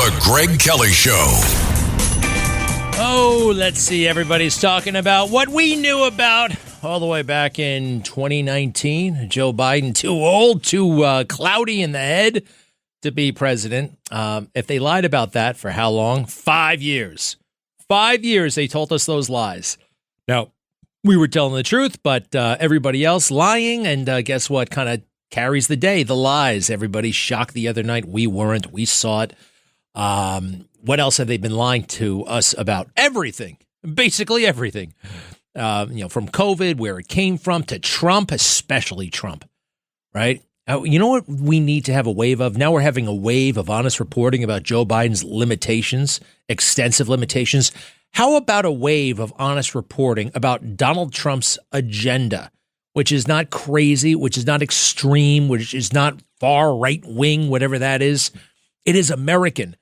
The Greg Kelly Show. Oh, let's see. Everybody's talking about what we knew about all the way back in 2019. Joe Biden, too old, too cloudy in the head to be president. If they lied about that, for how long? 5 years. 5 years they told us those lies. Now, we were telling the truth, but everybody else lying. And guess what kind of carries the day? The lies. Everybody shocked the other night. We weren't. We saw it. What else have they been lying to us about? Everything. Basically everything. From COVID, where it came from, to Trump, especially Trump. Right? You know what we need to have a wave of? Now we're having a wave of honest reporting about Joe Biden's limitations, extensive limitations. How about a wave of honest reporting about Donald Trump's agenda, which is not crazy, which is not extreme, which is not far right wing, whatever that is. It is American.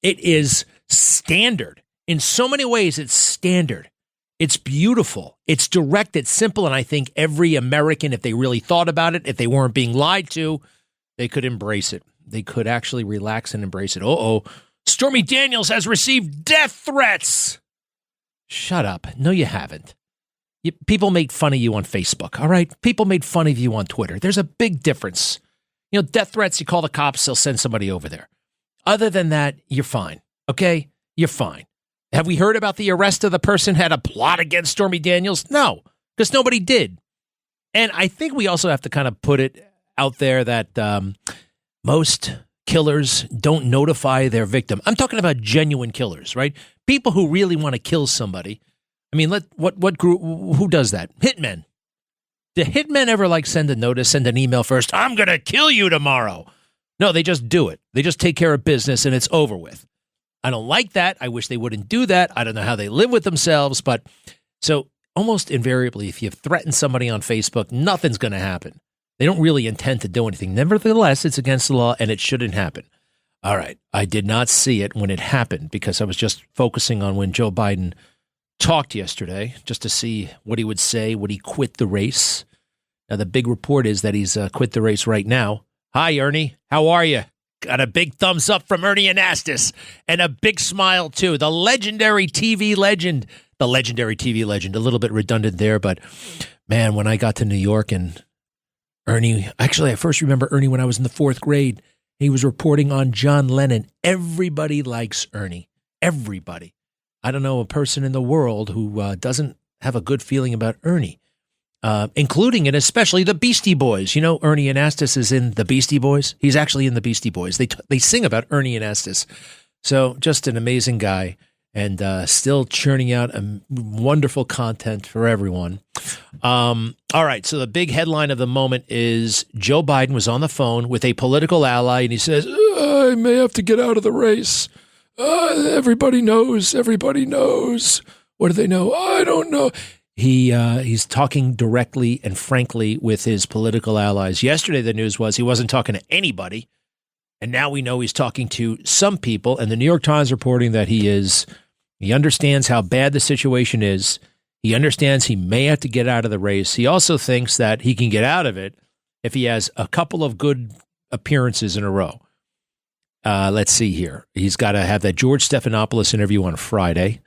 It is standard. In so many ways, it's standard. It's beautiful. It's direct. It's simple. And I think every American, if they really thought about it, if they weren't being lied to, they could embrace it. They could actually relax and embrace it. Stormy Daniels has received death threats. Shut up. No, you haven't. People made fun of you on Facebook, all right? People made fun of you on Twitter. There's a big difference. Death threats, you call the cops, they'll send somebody over there. Other than that, you're fine, okay? You're fine. Have we heard about the arrest of the person who had a plot against Stormy Daniels? No, because nobody did. And I think we also have to kind of put it out there that most killers don't notify their victim. I'm talking about genuine killers, right? People who really want to kill somebody. I mean, what group? Who does that? Hitmen. Do hitmen ever send a notice, send an email first? I'm going to kill you tomorrow. No, they just do it. They just take care of business and it's over with. I don't like that. I wish they wouldn't do that. I don't know how they live with themselves. But so almost invariably, if you threaten somebody on Facebook, nothing's going to happen. They don't really intend to do anything. Nevertheless, it's against the law and it shouldn't happen. All right. I did not see it when it happened because I was just focusing on when Joe Biden talked yesterday just to see what he would say. Would he quit the race? Now, the big report is that he's quit the race right now. Hi, Ernie. How are you? Got a big thumbs up from Ernie Anastas and a big smile, too. The legendary TV legend. A little bit redundant there, but man, when I got to New York and Ernie, actually, I first remember Ernie when I was in the fourth grade. He was reporting on John Lennon. Everybody likes Ernie. Everybody. I don't know a person in the world who doesn't have a good feeling about Ernie. Including and especially the Beastie Boys. You know, Ernie Anastas is in the Beastie Boys. He's actually in the Beastie Boys. They sing about Ernie Anastas. So just an amazing guy and still churning out wonderful content for everyone. All right. So the big headline of the moment is Joe Biden was on the phone with a political ally and he says, I may have to get out of the race. Everybody knows. Everybody knows. What do they know? I don't know. He's talking directly and frankly with his political allies. Yesterday, the news was he wasn't talking to anybody. And now we know he's talking to some people. And the New York Times reporting that he understands how bad the situation is. He understands he may have to get out of the race. He also thinks that he can get out of it if he has a couple of good appearances in a row. Let's see here. He's got to have that George Stephanopoulos interview on Friday.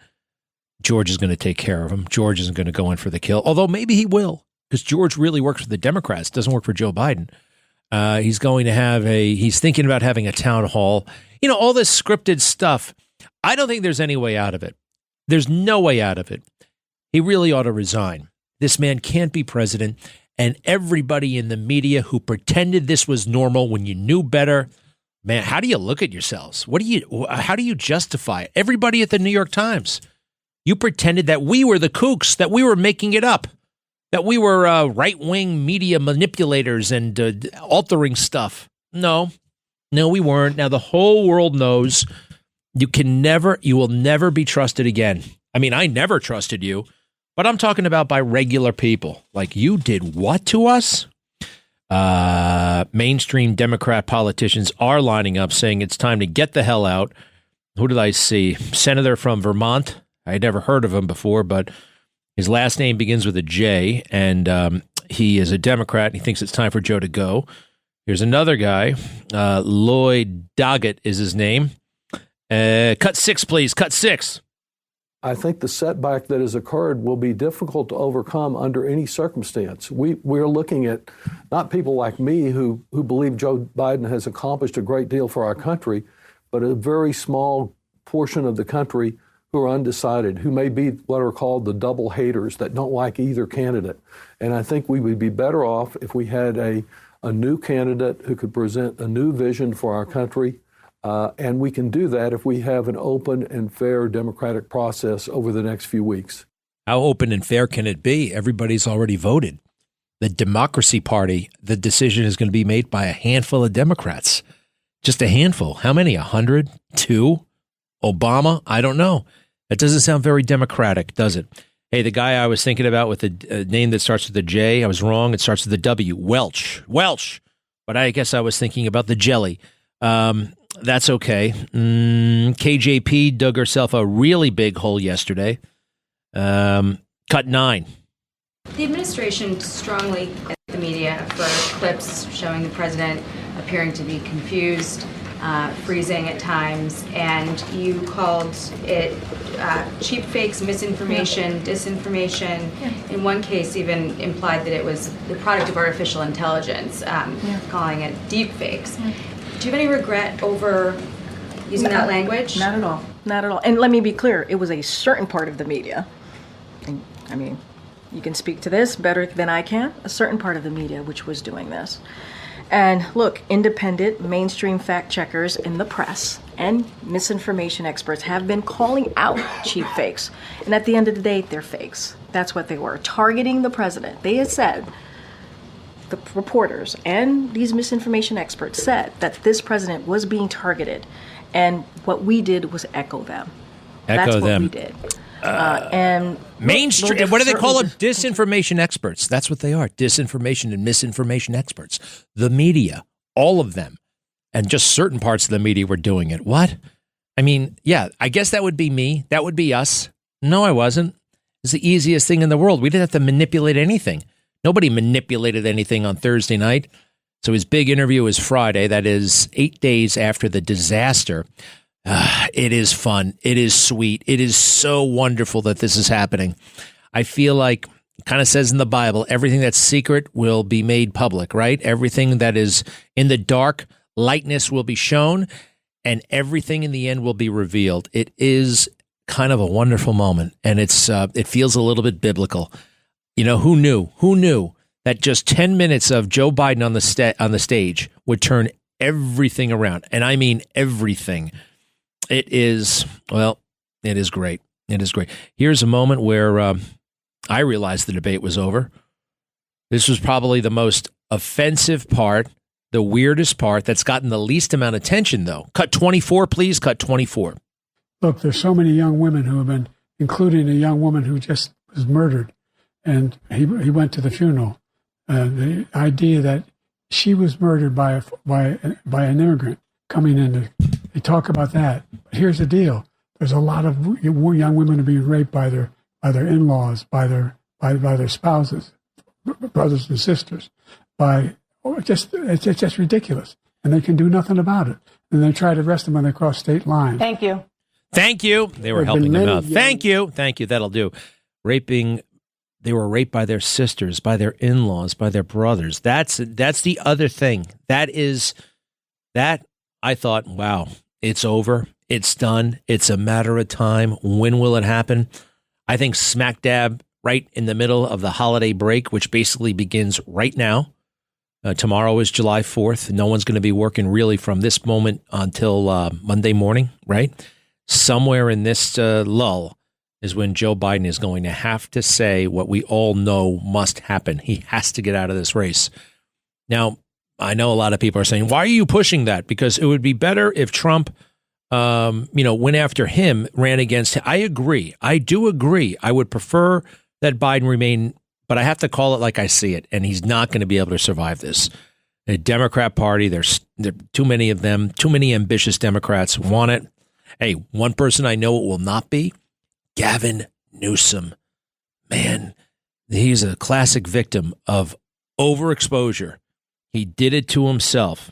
George is going to take care of him. George isn't going to go in for the kill, although maybe he will, because George really works for the Democrats, doesn't work for Joe Biden. He's going to have he's thinking about having a town hall. You know, all this scripted stuff. I don't think there's any way out of it. There's no way out of it. He really ought to resign. This man can't be president. And everybody in the media who pretended this was normal when you knew better, man, how do you look at yourselves? How do you justify it? Everybody at the New York Times. You pretended that we were the kooks, that we were making it up, that we were right-wing media manipulators and altering stuff. No, we weren't. Now, the whole world knows you will never be trusted again. I mean, I never trusted you, but I'm talking about by regular people. Like, you did what to us? Mainstream Democrat politicians are lining up saying it's time to get the hell out. Who did I see? Senator from Vermont. I had never heard of him before, but his last name begins with a J, and he is a Democrat, and he thinks it's time for Joe to go. Here's another guy, Lloyd Doggett is his name, Cut 6, please. Cut 6. I think the setback that has occurred will be difficult to overcome under any circumstance. We're looking at not people like me who believe Joe Biden has accomplished a great deal for our country, but a very small portion of the country who are undecided, who may be what are called the double haters that don't like either candidate. And I think we would be better off if we had a new candidate who could present a new vision for our country. And we can do that if we have an open and fair democratic process over the next few weeks. How open and fair can it be? Everybody's already voted. The Democracy Party, the decision is going to be made by a handful of Democrats. Just a handful. How many? 100? 2? Obama? I don't know. That doesn't sound very democratic, does it? Hey, the guy I was thinking about with the name that starts with a J, I was wrong. It starts with a W. Welch. But I guess I was thinking about the jelly. That's okay. KJP dug herself a really big hole yesterday. Cut 9. The administration strongly at the media for clips showing the president appearing to be confused, freezing at times, and you called it cheap fakes, misinformation, disinformation. In one case, even implied that it was the product of artificial intelligence, calling it deep fakes. Do you have any regret over using that language? Not at all. Not at all. And let me be clear, it was a certain part of the media. And, I mean, you can speak to this better than I can. A certain part of the media which was doing this. And look, independent, mainstream fact checkers in the press and misinformation experts have been calling out cheap fakes. And at the end of the day, they're fakes. That's what they were. Targeting the president. They had said, the reporters and these misinformation experts said that this president was being targeted. And what we did was echo them. That's what we did. And mainstream, what do they call them? Disinformation experts. That's what they are. Disinformation and misinformation experts. The media, all of them. And just certain parts of the media were doing it. What? I mean, yeah, I guess that would be me. That would be us. No, I wasn't. It's the easiest thing in the world. We didn't have to manipulate anything. Nobody manipulated anything on Thursday night. So his big interview is Friday. That is 8 days after the disaster. It is fun. It is sweet. It is so wonderful that this is happening. I feel like it kind of says in the Bible, everything that's secret will be made public, right? Everything that is in the dark, lightness will be shown, and everything in the end will be revealed. It is kind of a wonderful moment, and it feels a little bit biblical. You know, who knew? Who knew that just 10 minutes of Joe Biden on the stage would turn everything around? And I mean everything. It is great. It is great. Here's a moment where I realized the debate was over. This was probably the most offensive part, the weirdest part that's gotten the least amount of attention, though. Cut 24, please. Cut 24. Look, there's so many young women who have been, including a young woman who just was murdered. And he went to the funeral. The idea that she was murdered by an immigrant coming in, they talk about that. But here's the deal: there's a lot of young women are being raped by their in-laws, by their spouses, brothers and sisters. It's just ridiculous, and they can do nothing about it. And they try to arrest them when they cross state lines. Thank you. They were helping them out. Thank you. That'll do. They were raped by their sisters, by their in-laws, by their brothers. That's the other thing. That I thought, wow, it's over. It's done. It's a matter of time. When will it happen? I think smack dab right in the middle of the holiday break, which basically begins right now. Tomorrow is July 4th. No one's going to be working really from this moment until Monday morning, right? Somewhere in this lull is when Joe Biden is going to have to say what we all know must happen. He has to get out of this race. Now, I know a lot of people are saying, why are you pushing that? Because it would be better if Trump, went after him, ran against him. I agree. I do agree. I would prefer that Biden remain, but I have to call it like I see it, and he's not going to be able to survive this. The Democrat Party, there's too many of them, too many ambitious Democrats want it. Hey, one person I know it will not be, Gavin Newsom. Man, he's a classic victim of overexposure. He did it to himself.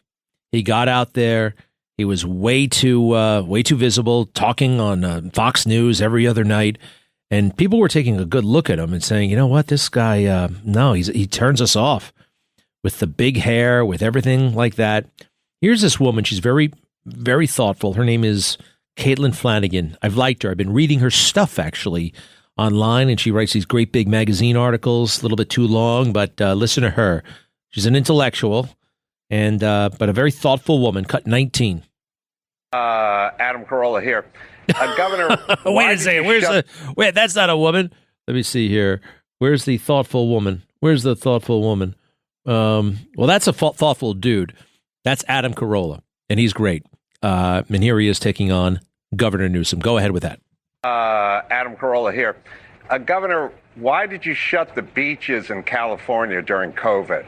He got out there. He was way too visible, talking on Fox News every other night. And people were taking a good look at him and saying, you know what, this guy, no, he turns us off with the big hair, with everything like that. Here's this woman. She's very, very thoughtful. Her name is Caitlin Flanagan. I've liked her. I've been reading her stuff, actually, online, and she writes these great big magazine articles, a little bit too long, but listen to her. She's an intellectual, and but a very thoughtful woman, cut 19. Adam Carolla here. Governor, wait a second. Wait, that's not a woman. Let me see here. Where's the thoughtful woman? Where's the thoughtful woman? Well, that's a thoughtful dude. That's Adam Carolla, and he's great. And here he is taking on Governor Newsom. Go ahead with that. Adam Carolla here. Governor, why did you shut the beaches in California during COVID?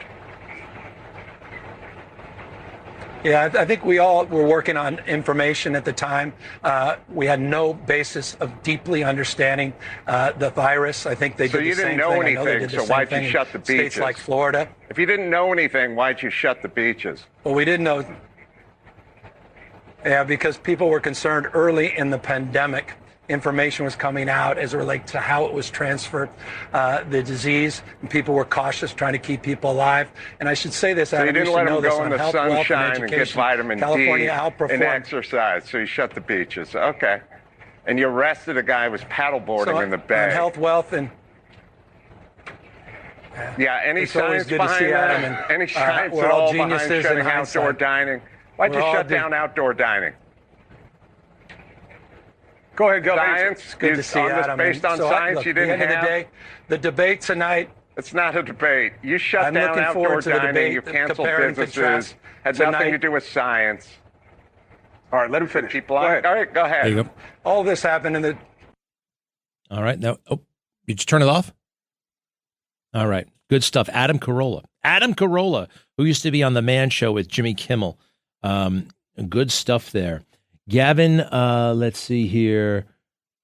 Yeah, I think we all were working on information at the time. We had no basis of deeply understanding the virus. I think they did the same thing. So you didn't know anything, so why'd you shut the beaches? States like Florida. If you didn't know anything, why'd you shut the beaches? Well, we didn't know. Yeah, because people were concerned early in the pandemic. Information was coming out as it relates to how it was transferred, the disease, and people were cautious, trying to keep people alive. And I should say this, so Adam, you didn't let them go in the sunshine and get vitamin California D outperformed. and exercise, so you shut the beaches. Okay. And you arrested a guy who was paddleboarding in the bay. On health, wealth, and... Yeah, any science good behind to see that? Adam, and, any science we're at all all geniuses behind shutting in hindsight. outdoor dining? Why'd you shut down outdoor dining? Go ahead, Governor. It's good to see Adam. Based on science, look, you didn't at the end have. Of the day, the debate tonight. It's not a debate. You shut I'm down looking outdoor forward to the dining. debate, You canceled compare and businesses. contrast Had tonight. nothing to do with science. All right, let him finish. People, all right, go ahead. There you go. All this happened in the. All right. Now, did you turn it off? All right. Good stuff. Adam Carolla. Adam Carolla, who used to be on The Man Show with Jimmy Kimmel. Good stuff there. Gavin, let's see here.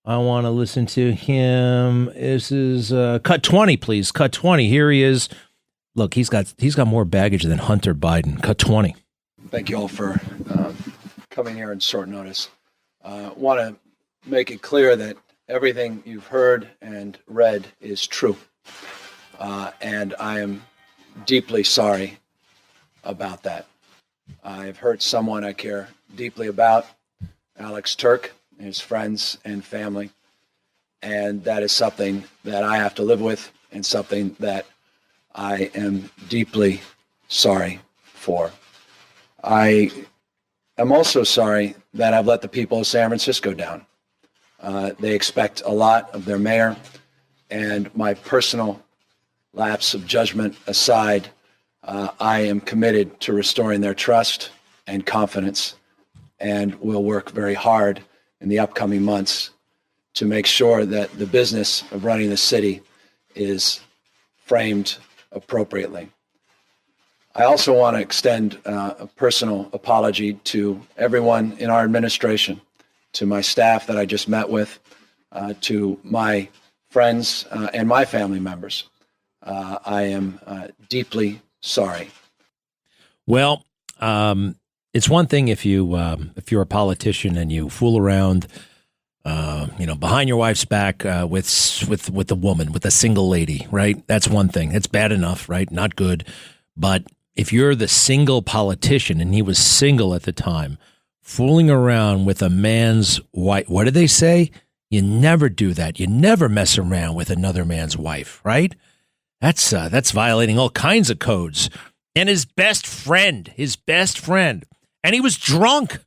I want to listen to him. This is cut 20, please. Cut 20. Here he is. Look, he's got more baggage than Hunter Biden. Cut 20. Thank you all for coming here in short notice. Want to make it clear that everything you've heard and read is true. And I am deeply sorry about that. I've hurt someone I care deeply about, Alex Turk, his friends and family. And that is something that I have to live with and something that I am deeply sorry for. I am also sorry that I've let the people of San Francisco down. They expect a lot of their mayor, and my personal lapse of judgment aside, I am committed to restoring their trust and confidence, and will work very hard in the upcoming months to make sure that the business of running the city is framed appropriately. I also want to extend a personal apology to everyone in our administration, to my staff that I just met with, to my friends and my family members. I am deeply sorry. Well, it's one thing if you're a politician and you fool around, behind your wife's back with a woman, with a single lady, right? That's one thing. It's bad enough, right? Not good. But if you're the single politician, and he was single at the time, fooling around with a man's wife, what do they say? You never do that. You never mess around with another man's wife, right? That's violating all kinds of codes. And his best friend, and he was drunk.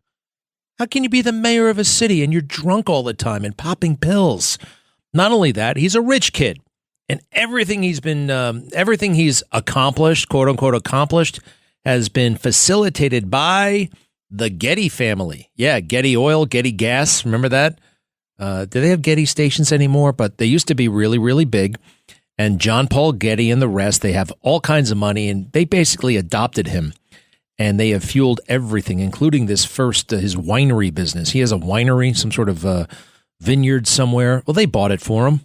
How can you be the mayor of a city and you're drunk all the time and popping pills? Not only that, he's a rich kid, and everything he's accomplished, quote unquote accomplished, has been facilitated by the Getty family. Yeah, Getty Oil, Getty Gas. Remember that? Do they have Getty stations anymore? But they used to be really, really big. And John Paul Getty and the rest, they have all kinds of money, and they basically adopted him. And they have fueled everything, including this his winery business. He has a winery, some sort of vineyard somewhere. Well, they bought it for him.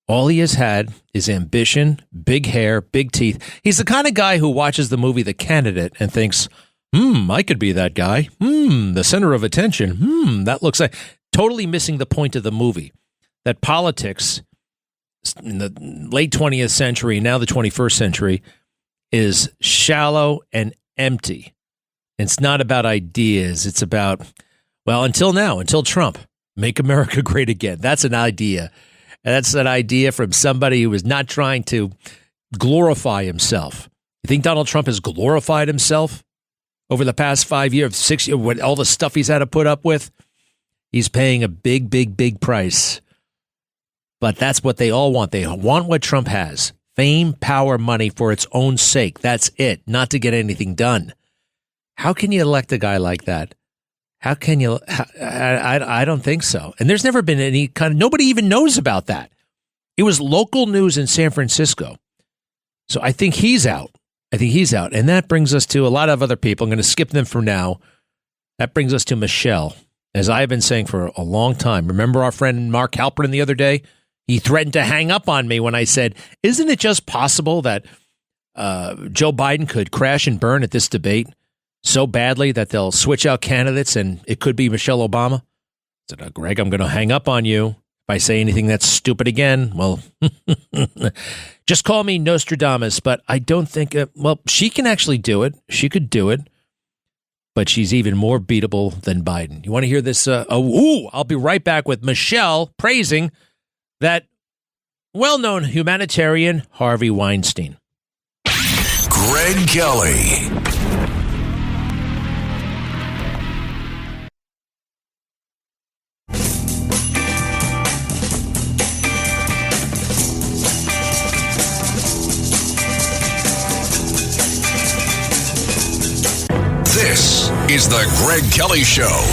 All he has had is ambition, big hair, big teeth. He's the kind of guy who watches the movie The Candidate and thinks, I could be that guy. The center of attention. That looks like totally missing the point of the movie. That politics in the late 20th century, now the 21st century, is shallow and empty. It's not about ideas. It's about, well, until now, until Trump, make America great again. That's an idea. And that's an idea from somebody who is not trying to glorify himself. You think Donald Trump has glorified himself over the past 5 years, 6 years, with all the stuff he's had to put up with? He's paying a big, big, big price. But that's what they all want. They want what Trump has. Fame, power, money for its own sake. That's it. Not to get anything done. How can you elect a guy like that? How can you? I don't think so. And there's never been any kind of, nobody even knows about that. It was local news in San Francisco. So I think he's out. And that brings us to a lot of other people. I'm going to skip them for now. That brings us to Michelle. As I've been saying for a long time. Remember our friend Mark Halperin the other day? He threatened to hang up on me when I said, isn't it just possible that Joe Biden could crash and burn at this debate so badly that they'll switch out candidates and it could be Michelle Obama? I said, Greg, I'm going to hang up on you. If I say anything that's stupid again, well, just call me Nostradamus. But I don't think, well, she can actually do it. She could do it. But she's even more beatable than Biden. You want to hear this? I'll be right back with Michelle praising that well-known humanitarian Harvey Weinstein. Greg Kelly. This is the Greg Kelly Show.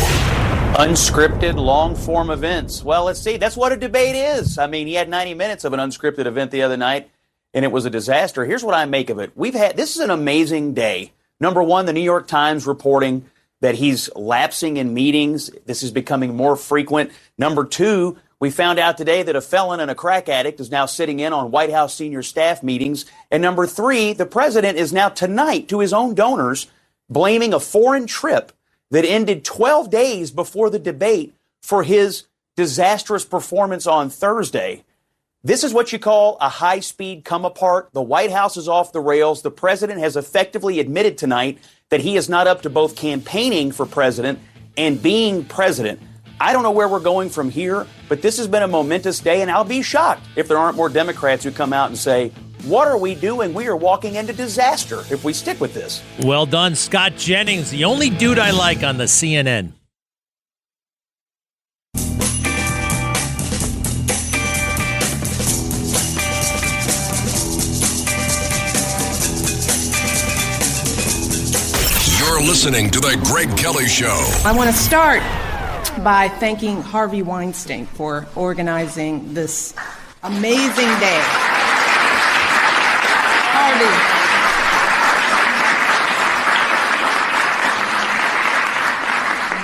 Unscripted, long-form events. Well, let's see. That's what a debate is. I mean, he had 90 minutes of an unscripted event the other night, and it was a disaster. Here's what I make of it. This is an amazing day. Number one, the New York Times reporting that he's lapsing in meetings. This is becoming more frequent. Number two, we found out today that a felon and a crack addict is now sitting in on White House senior staff meetings. And number three, the president is now tonight to his own donors blaming a foreign trip that ended 12 days before the debate for his disastrous performance on Thursday. This is what you call a high-speed come apart. The White House is off the rails. The president has effectively admitted tonight that he is not up to both campaigning for president and being president. I don't know where we're going from here, but this has been a momentous day, and I'll be shocked if there aren't more Democrats who come out and say, what are we doing? We are walking into disaster if we stick with this. Well done, Scott Jennings, the only dude I like on the CNN. You're listening to the Greg Kelly Show. I want to start by thanking Harvey Weinstein for organizing this amazing day. Harvey.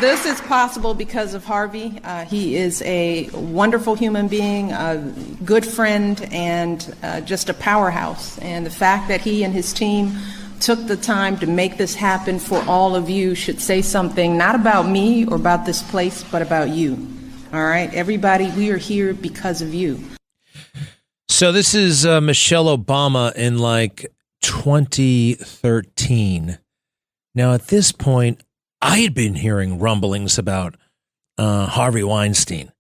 This is possible because of Harvey. He is a wonderful human being, a good friend, and just a powerhouse. And the fact that he and his team took the time to make this happen for all of you should say something not about me or about this place, but about you. All right, everybody, we are here because of you. So this is Michelle Obama in like 2013. Now, at this point, I had been hearing rumblings about Harvey Weinstein.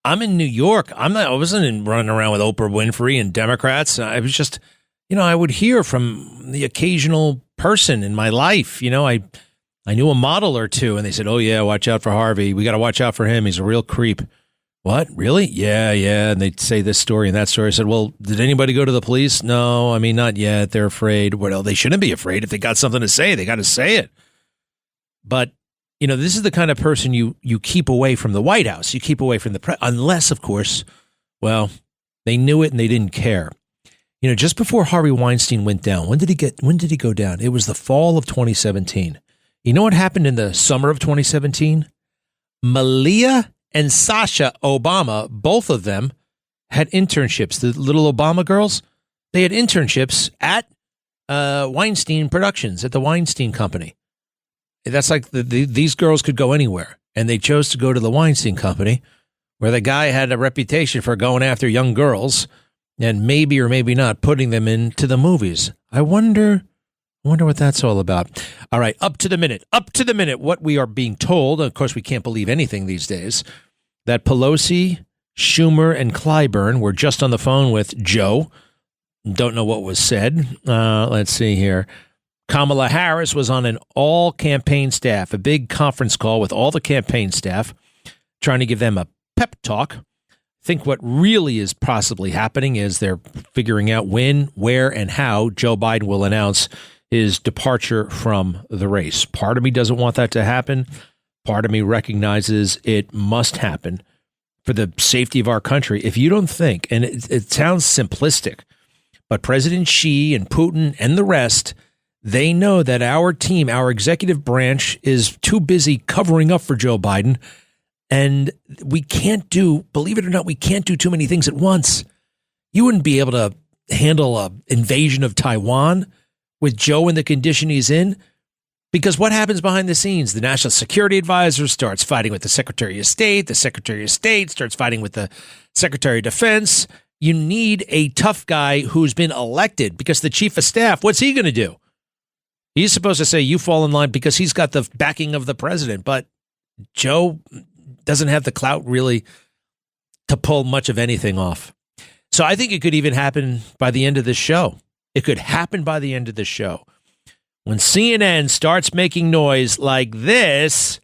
I'm in New York. I wasn't running around with Oprah Winfrey and Democrats. I was just, I would hear from the occasional person in my life. I knew a model or two, and they said, oh, yeah, watch out for Harvey. We got to watch out for him. He's a real creep. What? Really? Yeah. And they'd say this story and that story. I said, well, did anybody go to the police? No, not yet. They're afraid. Well, they shouldn't be afraid. If they got something to say, they got to say it. But, this is the kind of person you keep away from the White House. You keep away from the unless, of course, well, they knew it and they didn't care. Just before Harvey Weinstein went down, when did he go down? It was the fall of 2017. You know what happened in the summer of 2017? Malia and Sasha Obama, both of them, had internships. The little Obama girls, they had internships at Weinstein Productions, at the Weinstein Company. That's like these girls could go anywhere, and they chose to go to the Weinstein Company, where the guy had a reputation for going after young girls and maybe or maybe not putting them into the movies. I wonder what that's all about. All right, up to the minute, what we are being told, of course we can't believe anything these days, that Pelosi, Schumer, and Clyburn were just on the phone with Joe. Don't know what was said. Let's see here. Kamala Harris was on an all-campaign staff, a big conference call with all the campaign staff, trying to give them a pep talk. I think what really is possibly happening is they're figuring out when, where, and how Joe Biden will announce his departure from the race. Part of me doesn't want that to happen. Part of me recognizes it must happen for the safety of our country. If you don't think, and it sounds simplistic, but President Xi and Putin and the rest, they know that our team, our executive branch, is too busy covering up for Joe Biden. And we can't do, believe it or not, we can't do too many things at once. You wouldn't be able to handle an invasion of Taiwan with Joe in the condition he's in. Because what happens behind the scenes? The National Security Advisor starts fighting with the Secretary of State. The Secretary of State starts fighting with the Secretary of Defense. You need a tough guy who's been elected, because the Chief of Staff, what's he going to do? He's supposed to say, you fall in line, because he's got the backing of the president. But Joe doesn't have the clout really to pull much of anything off. So I think it could even happen by the end of this show. It could happen by the end of the show. When CNN starts making noise like this,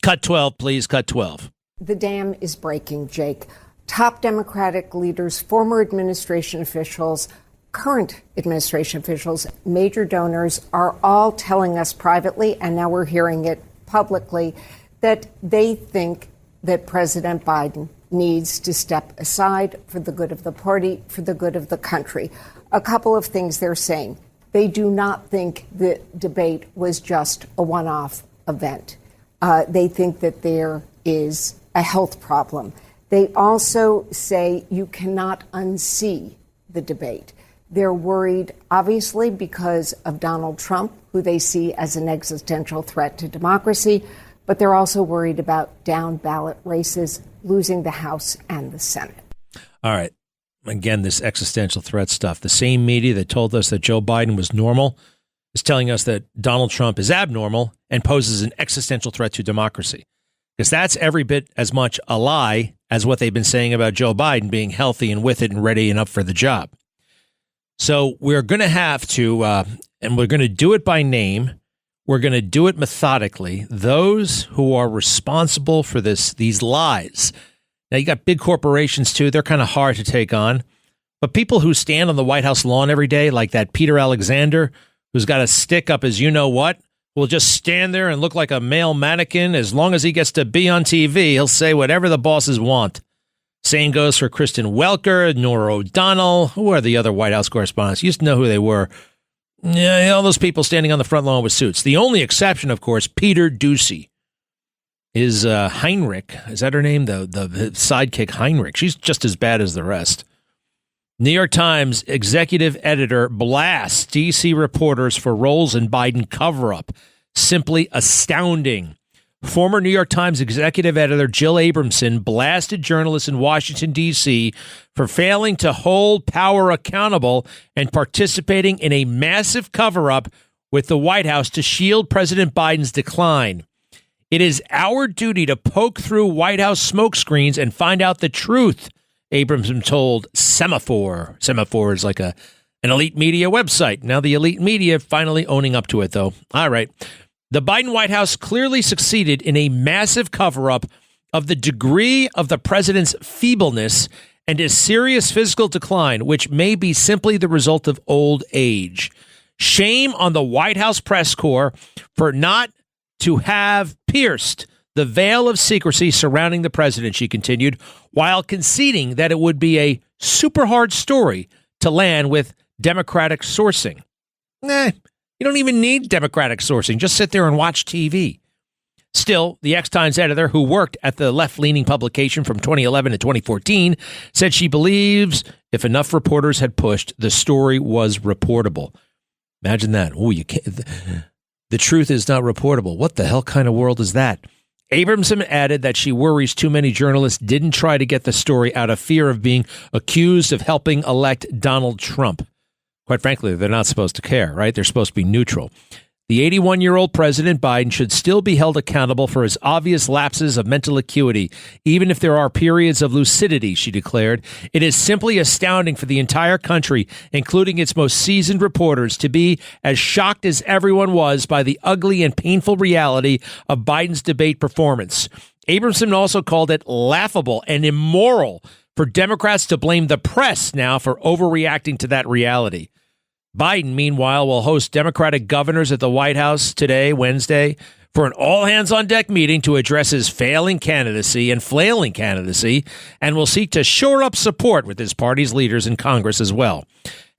cut 12, please, cut 12. The dam is breaking, Jake. Top Democratic leaders, former administration officials, current administration officials, major donors are all telling us privately, and now we're hearing it publicly, that they think that President Biden needs to step aside for the good of the party, for the good of the country. A couple of things they're saying. They do not think the debate was just a one-off event. They think that there is a health problem. They also say you cannot unsee the debate. They're worried, obviously, because of Donald Trump, who they see as an existential threat to democracy, but they're also worried about down-ballot races, losing the House and the Senate. All right. Again, this existential threat stuff. The same media that told us that Joe Biden was normal is telling us that Donald Trump is abnormal and poses an existential threat to democracy. Because that's every bit as much a lie as what they've been saying about Joe Biden being healthy and with it and ready and up for the job. So we're going to have to, and we're going to do it by name. We're going to do it methodically. Those who are responsible for these lies. Now, you got big corporations, too. They're kind of hard to take on. But people who stand on the White House lawn every day, like that Peter Alexander, who's got a stick up as you-know-what, will just stand there and look like a male mannequin. As long as he gets to be on TV, he'll say whatever the bosses want. Same goes for Kristen Welker, Norah O'Donnell. Who are the other White House correspondents? You used to know who they were. Yeah, all those people standing on the front lawn with suits. The only exception, of course, Peter Doocy. Is Heinrich, is that her name? The sidekick Heinrich. She's just as bad as the rest. New York Times executive editor blasts D.C. reporters for roles in Biden cover-up. Simply astounding. Former New York Times executive editor Jill Abramson blasted journalists in Washington, D.C. for failing to hold power accountable and participating in a massive cover-up with the White House to shield President Biden's decline. It is our duty to poke through White House smokescreens and find out the truth, Abramson told Semaphore. Semaphore is like an elite media website. Now the elite media finally owning up to it, though. All right. The Biden White House clearly succeeded in a massive cover-up of the degree of the president's feebleness and his serious physical decline, which may be simply the result of old age. Shame on the White House press corps for not to have pierced the veil of secrecy surrounding the president, she continued, while conceding that it would be a super hard story to land with Democratic sourcing. You don't even need Democratic sourcing. Just sit there and watch TV. Still, the X-Times editor who worked at the left-leaning publication from 2011 to 2014 said she believes if enough reporters had pushed, the story was reportable. Imagine that. Oh, you can't. The truth is not reportable. What the hell kind of world is that? Abramson added that she worries too many journalists didn't try to get the story out of fear of being accused of helping elect Donald Trump. Quite frankly, they're not supposed to care, right? They're supposed to be neutral. The 81-year-old President Biden should still be held accountable for his obvious lapses of mental acuity, even if there are periods of lucidity, she declared. It is simply astounding for the entire country, including its most seasoned reporters, to be as shocked as everyone was by the ugly and painful reality of Biden's debate performance. Abramson also called it laughable and immoral for Democrats to blame the press now for overreacting to that reality. Biden, meanwhile, will host Democratic governors at the White House today, Wednesday, for an all-hands-on-deck meeting to address his failing candidacy and flailing candidacy, and will seek to shore up support with his party's leaders in Congress as well.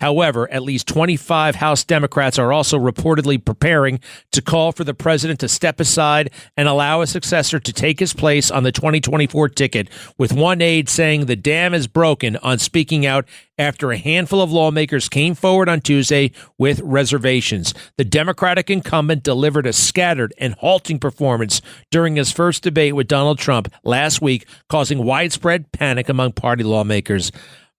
However, at least 25 House Democrats are also reportedly preparing to call for the president to step aside and allow a successor to take his place on the 2024 ticket, with one aide saying the dam is broken on speaking out after a handful of lawmakers came forward on Tuesday with reservations. The Democratic incumbent delivered a scattered and halting performance during his first debate with Donald Trump last week, causing widespread panic among party lawmakers.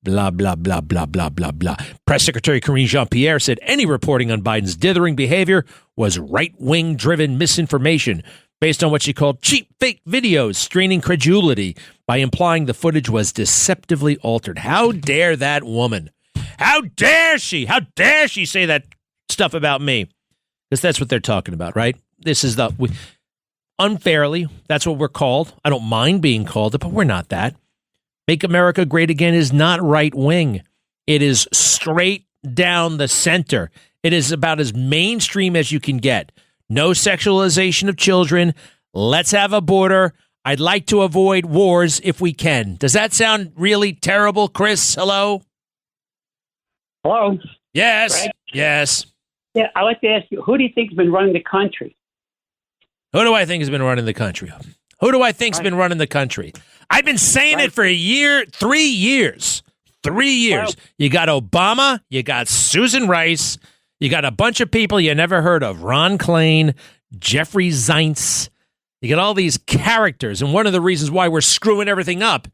Blah, blah, blah, blah, blah, blah, blah. Press Secretary Karine Jean-Pierre said any reporting on Biden's dithering behavior was right-wing driven misinformation based on what she called cheap fake videos, straining credulity by implying the footage was deceptively altered. How dare that woman? How dare she? How dare she say that stuff about me? Because that's what they're talking about, right? This is unfairly, that's what we're called. I don't mind being called it, but we're not that. Make America Great Again is not right wing. It is straight down the center. It is about as mainstream as you can get. No sexualization of children. Let's have a border. I'd like to avoid wars if we can. Does that sound really terrible, Chris? Hello? Hello? Yes. Greg? Yes. Yeah, I'd like to ask you, who do you think has been running the country? Who do I think has been running the country? Who do I think's been running the country? I've been saying it for 3 years. 3 years. Well, you got Obama, you got Susan Rice, you got a bunch of people you never heard of. Ron Klain, Jeffrey Zients. You got all these characters. And one of the reasons why we're screwing everything up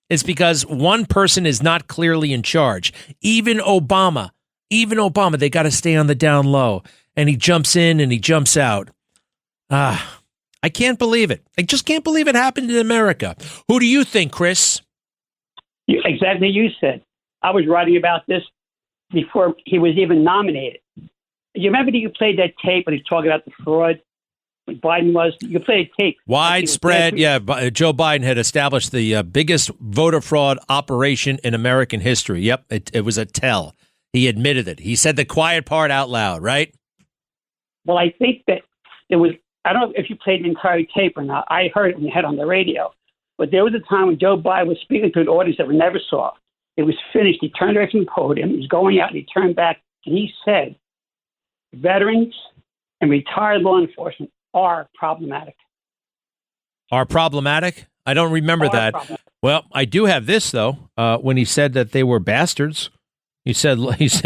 is because one person is not clearly in charge. Even Obama, they got to stay on the down low. And he jumps in and he jumps out. I can't believe it. I just can't believe it happened in America. Who do you think, Chris? Exactly, you said. I was writing about this before he was even nominated. You remember that you played that tape when he's talking about the fraud when Biden was? You played a tape. Widespread, yeah. Joe Biden had established the biggest voter fraud operation in American history. Yep, it was a tell. He admitted it. He said the quiet part out loud, right? Well, I think that it was. I don't know if you played the entire tape or not. I heard it when you had it on the radio. But there was a time when Joe Biden was speaking to an audience that we never saw. It was finished. He turned away from the podium. He was going out, and he turned back, and he said, veterans and retired law enforcement are problematic. Are problematic? I don't remember that. Well, I do have this, though, when he said that they were bastards. He said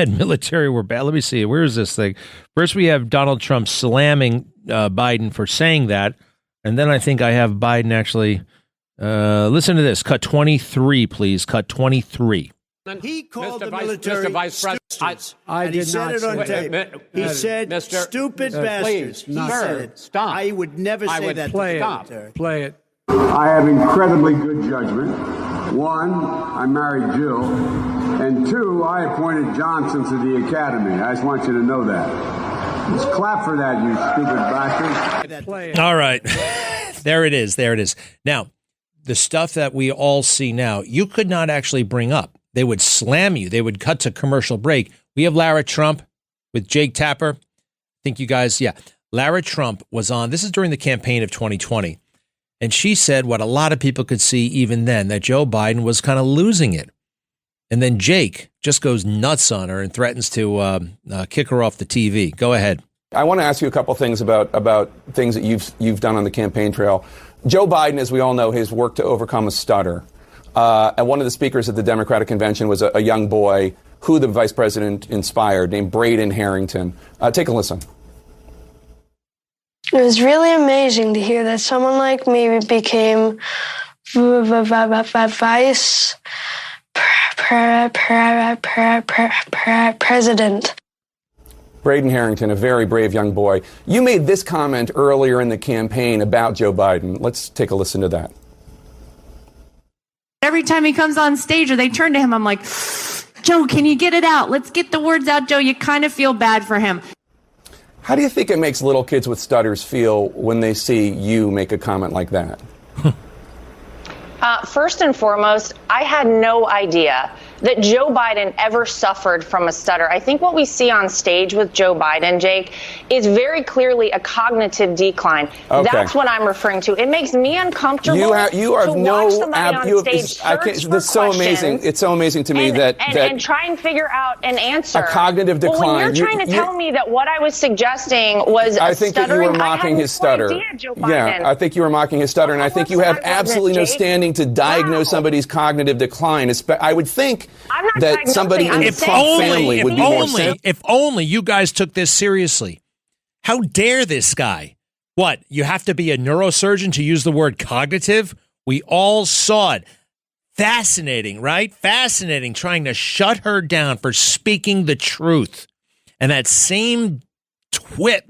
military were bad. Let me see. Where is this thing? First, we have Donald Trump slamming Biden for saying that. And then I think I have Biden actually. Listen to this. Cut 23, please. Cut 23. He called the military stupid. I did not say that. He said stupid bastards. He said it. Stop. I would never say that. Play it. I have incredibly good judgment. One, I married Jill. And two, I appointed Johnson to the academy. I just want you to know that. Just clap for that, you stupid bastard. All right. There it is. There it is. Now, the stuff that we all see now, you could not actually bring up. They would slam you. They would cut to commercial break. We have Lara Trump with Jake Tapper. I think you guys, yeah. Lara Trump was on. This is during the campaign of 2020. And she said what a lot of people could see even then, that Joe Biden was kind of losing it. And then Jake just goes nuts on her and threatens to kick her off the TV. Go ahead. I want to ask you a couple things about things that you've done on the campaign trail. Joe Biden, as we all know, has worked to overcome a stutter. And one of the speakers at the Democratic convention was a young boy who the vice president inspired, named Braden Harrington. Take a listen. It was really amazing to hear that someone like me became vice president. Braden Harrington, a very brave young boy. You made this comment earlier in the campaign about Joe Biden. Let's take a listen to that. Every time he comes on stage or they turn to him, I'm like, Joe, can you get it out? Let's get the words out, Joe. You kind of feel bad for him. How do you think it makes little kids with stutters feel when they see you make a comment like that? First and foremost, I had no idea that Joe Biden ever suffered from a stutter. I think what we see on stage with Joe Biden, Jake, is very clearly a cognitive decline. Okay. That's what I'm referring to. It makes me uncomfortable You are to no watch somebody on stage That's so amazing. It's so amazing to me that try and figure out an answer. A cognitive decline. Well, when you're trying to tell me that what I was suggesting was I think that you were mocking his stutter. Yeah, I think you were mocking his stutter, and I think you have absolutely no standing to diagnose somebody's cognitive decline. I would think that somebody in the Trump family would be more sensitive. If only you guys took this seriously. How dare this guy? What, you have to be a neurosurgeon to use the word cognitive? We all saw it. Fascinating, right? Fascinating, trying to shut her down for speaking the truth. And that same twit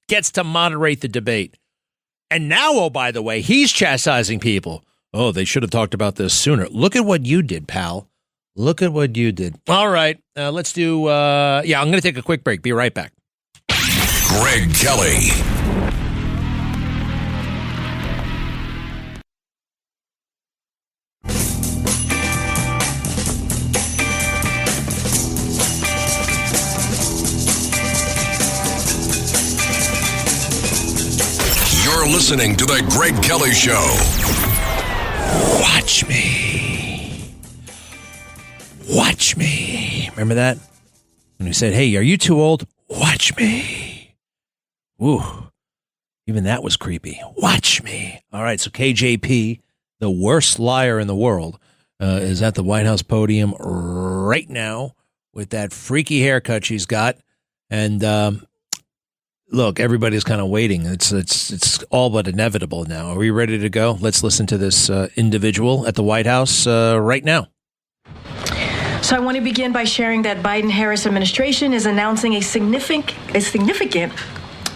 gets to moderate the debate. And now, oh, by the way, he's chastising people. Oh, they should have talked about this sooner. Look at what you did, pal. Look at what you did. All right, let's do, I'm going to take a quick break. Be right back. Greg Kelly. You're listening to The Greg Kelly Show. Watch me. Watch me. Remember that? When we said, hey, are you too old? Watch me. Ooh, even that was creepy. Watch me. All right, so KJP, the worst liar in the world, is at the White House podium right now with that freaky haircut she's got. And look, everybody's kind of waiting. It's all but inevitable now. Are we ready to go? Let's listen to this individual at the White House right now. So I want to begin by sharing that Biden-Harris administration is announcing a significant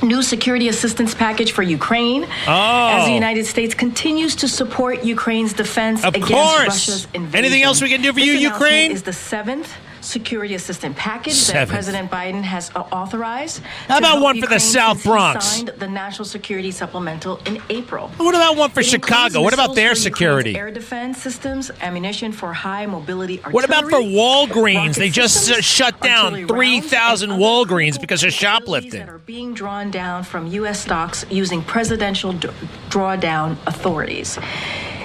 new security assistance package for Ukraine as the United States continues to support Ukraine's defense against Russia's invasion. Anything else we can do for you, Ukraine? Is the seventh security assistance package that President Biden has authorized. How about one for the South Bronx? Signed the National Security Supplemental in April. What about one for Chicago? What about their security? Air defense systems, ammunition for high mobility artillery. What about for Walgreens? They just shut down 3,000 Walgreens because of shoplifting. That are being drawn down from U.S. stocks using presidential drawdown authorities.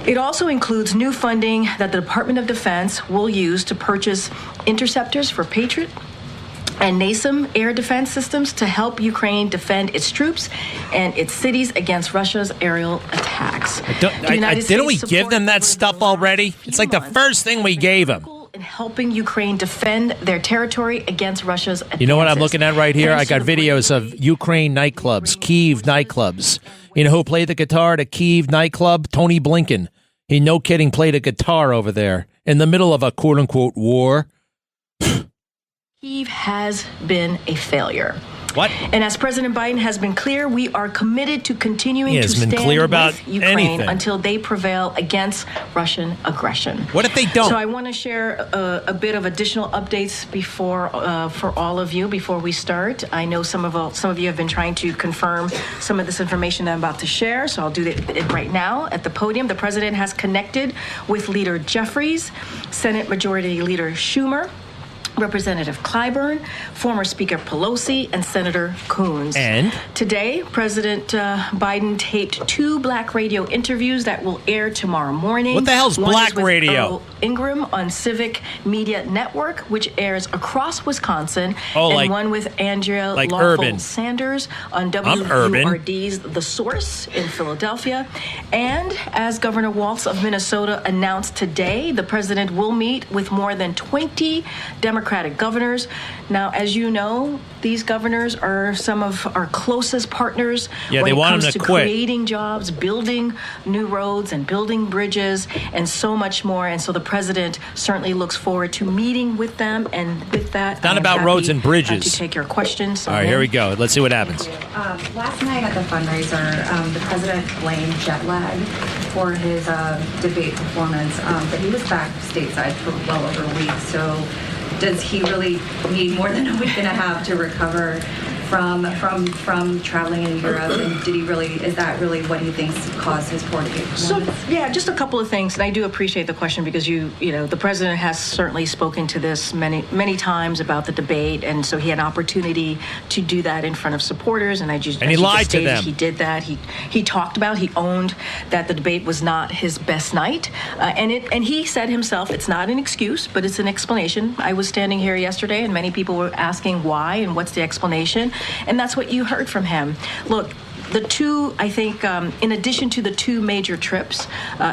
It also includes new funding that the Department of Defense will use to purchase interceptors for Patriot and NASAM air defense systems to help Ukraine defend its troops and its cities against Russia's aerial attacks. Didn't we give them that stuff already? It's like the first thing we gave them. In helping Ukraine defend their territory against Russia's advances. You know what I'm looking at right here? I got videos of Ukraine nightclubs, Kyiv nightclubs. You know who played the guitar at a Kyiv nightclub? Tony Blinken. He, no kidding, played a guitar over there in the middle of a quote-unquote war. Kyiv has been a failure. What? And as President Biden has been clear, we are committed to continuing to stand with Ukraine until they prevail against Russian aggression. What if they don't? So I want to share a bit of additional updates before for all of you before we start. I know some of you have been trying to confirm some of this information I'm about to share, so I'll do it right now. At the podium, the president has connected with Leader Jeffries, Senate Majority Leader Schumer, Representative Clyburn, former Speaker Pelosi, and Senator Coons. And today, President Biden taped 2 Black radio interviews that will air tomorrow morning. What the hell's Black radio? Earl Ingram on Civic Media Network, which airs across Wisconsin, and one with Andrea Lawful Sanders on WURD's The Source in Philadelphia. And as Governor Walz of Minnesota announced today, the president will meet with more than 20 Democratic Democratic governors. Now, as you know, these governors are some of our closest partners when it comes to creating jobs, building new roads and building bridges and so much more. And so the president certainly looks forward to meeting with them. And with that, not about roads and bridges. To take your questions. All right, here we go. Let's see what happens. Last night at the fundraiser, the president blamed jet lag for his debate performance, but he was back stateside for well over a week. So does he really need more than a week and a half to recover from traveling in Europe? And is that really what he thinks caused his poor debate performance? So, yeah, just a couple of things. And I do appreciate the question because the president has certainly spoken to this many times about the debate. And so he had an opportunity to do that in front of supporters. And he lied to them. He did that. He talked about, he owned that the debate was not his best night. And he said himself, it's not an excuse, but it's an explanation. I was standing here yesterday and many people were asking why and what's the explanation. And that's what you heard from him. Look, the two, I think, in addition to the two major trips,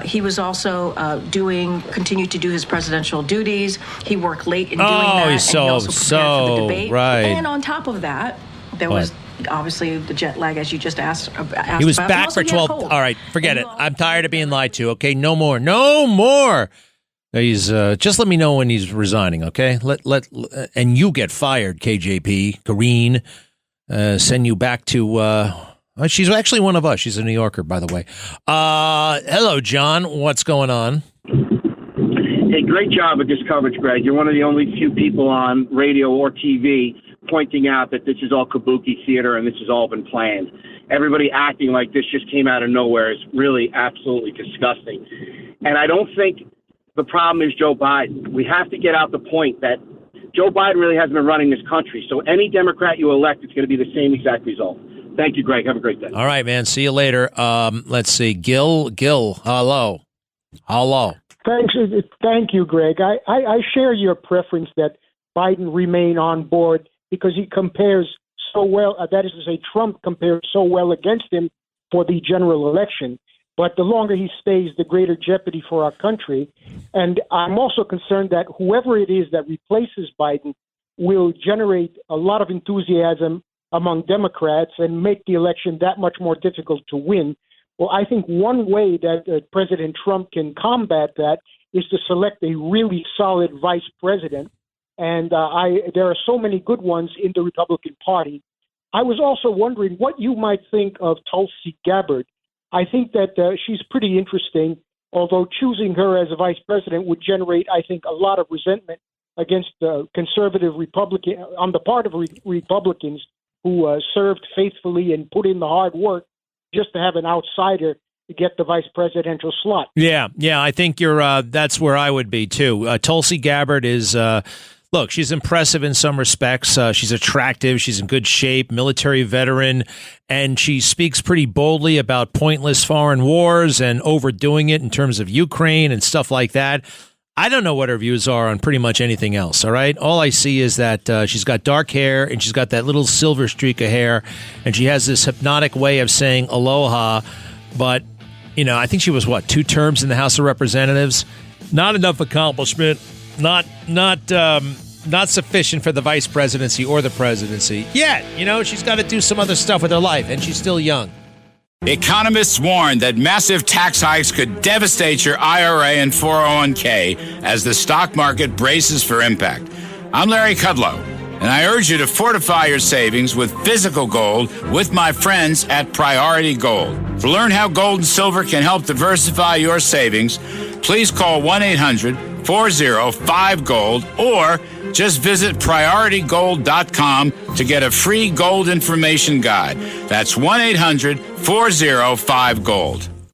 he was also continued to do his presidential duties. He worked late in doing that. He's and he also prepared for the debate. Right. And on top of that, there was obviously the jet lag, as you just asked he was about. back for 12. All right, forget it. I'm tired of being lied to. Okay, no more. No more. He's just let me know when he's resigning. Okay, and you get fired, KJP, Karine. Send you back to, she's actually one of us. She's a New Yorker, by the way. Hello, John. What's going on? Hey, great job with this coverage, Greg. You're one of the only few people on radio or TV pointing out that this is all kabuki theater and this has all been planned. Everybody acting like this just came out of nowhere is really absolutely disgusting. And I don't think the problem is Joe Biden. We have to get out the point that Joe Biden really hasn't been running this country. So any Democrat you elect, it's going to be the same exact result. Thank you, Greg. Have a great day. All right, man. See you later. Let's see. Gil, hello. Thanks. Thank you, Greg. I share your preference that Biden remain on board because he compares so well. That is to say, Trump compares so well against him for the general election. But the longer he stays, the greater jeopardy for our country. And I'm also concerned that whoever it is that replaces Biden will generate a lot of enthusiasm among Democrats and make the election that much more difficult to win. Well, I think one way that President Trump can combat that is to select a really solid vice president. And there are so many good ones in the Republican Party. I was also wondering what you might think of Tulsi Gabbard. I think that she's pretty interesting, although choosing her as a vice president would generate, I think, a lot of resentment against conservative Republican on the part of Republicans who served faithfully and put in the hard work just to have an outsider to get the vice presidential slot. Yeah, I think that's where I would be, too. Tulsi Gabbard is... Look, she's impressive in some respects. She's attractive. She's in good shape, military veteran, and she speaks pretty boldly about pointless foreign wars and overdoing it in terms of Ukraine and stuff like that. I don't know what her views are on pretty much anything else, all right? All I see is that she's got dark hair and she's got that little silver streak of hair, and she has this hypnotic way of saying aloha, but, I think she was, 2 terms in the House of Representatives? Not enough accomplishment. Not sufficient for the vice presidency or the presidency yet. She's got to do some other stuff with her life, and she's still young. Economists warn that massive tax hikes could devastate your IRA and 401k as the stock market braces for impact. I'm Larry Kudlow, and I urge you to fortify your savings with physical gold with my friends at Priority Gold. To learn how gold and silver can help diversify your savings, please call 1-800-405-GOLD or just visit PriorityGold.com to get a free gold information guide. That's 1-800-405-GOLD.